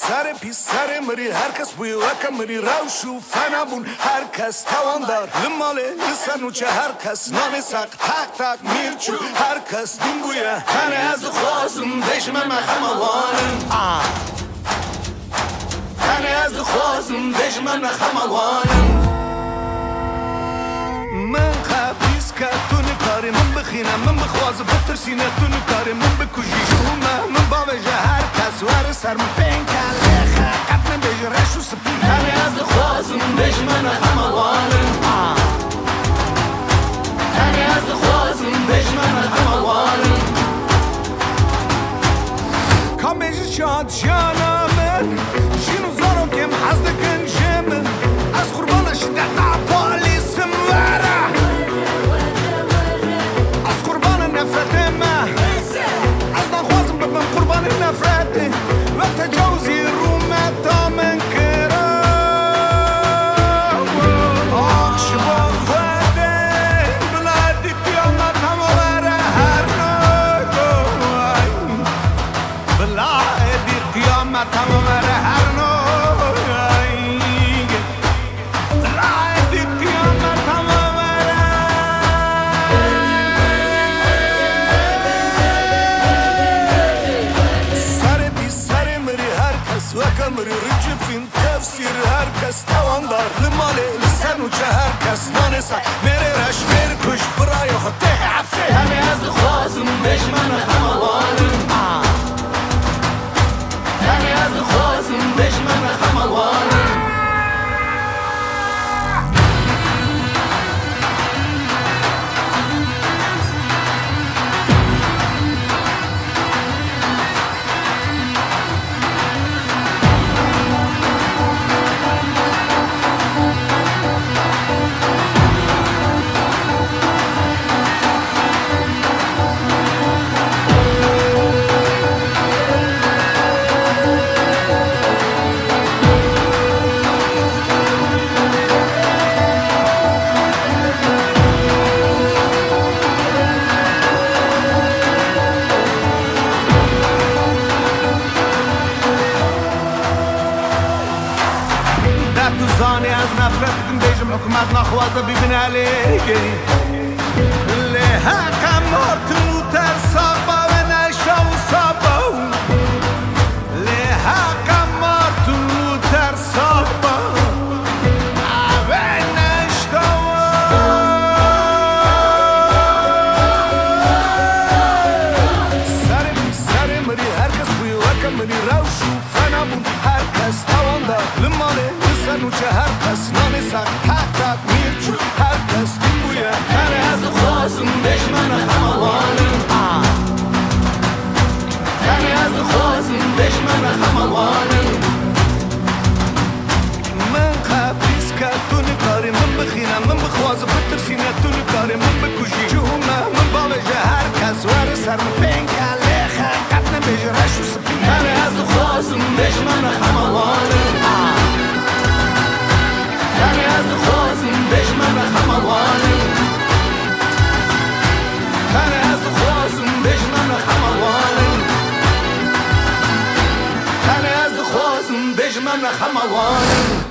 سر مری هر کس بوی وکم مری روشو فنبون هر کس تواندار لماله لسنو چه هر کس نان سق تک تک میرچو هر کس دین بویه تنه از خوازم دشمن مخموانم تنه از خوازم دشمن مخموانم من خبیز که تو نکاری من بخینم من بخوازم بترسینه تو نکاری من بکشیش من با وجه هر کس وار سر من پین کله خاقت من بجرش و سپین تنه از خوازم دشمن مخموانم تنه از خوازم دشمن مخموانم کام بیجی شاد جانمن شینو زارم کم حزد کنجمن از قربانش دقا پالیسم وره از قربان نفرت من از نخوازم ببن قربان نفرت و تجاوزی رومت تا من کرم آخش با خوده بلادی قیامت هم وره هر نگوی بلادی قیامت هم وره هر نگوی وكمري رجب فين تفسير هركس تواندار لمالي لسانو چه هركس نانسا ميري رش ميري كش برايو خطيح عبسي همي از خوازم دشمن خموانم همي از خوازم دشمن خموانم از نفرت کن بیجم حکومت نخوازه ببین علیگه لحق مرتو ترسابا و نشتاو سابا لحق مرتو ترسابا و نشتاو سر مری هر کس بوی وکم مری روشو فنبون هر کس تواندار لماله لسنو چه هر کس نانسک تک تک میرچو هر کس دین بویه تنه از خوازم دشمن خموانم تنه از خوازم دشمن خموانم من خبیز که تو نکاری من بخینم من بخوازم بترسینه تو نکاری من بکشی جهومه من با وجه هر کس وار سر من پین کله خاقت نبیجرش و سپین تنه از خوازم دشمن خموانم تنه از خوازم دشمن خموانم تنه از خوازم دشمن خموانم تنه از خوازم دشمن خموانم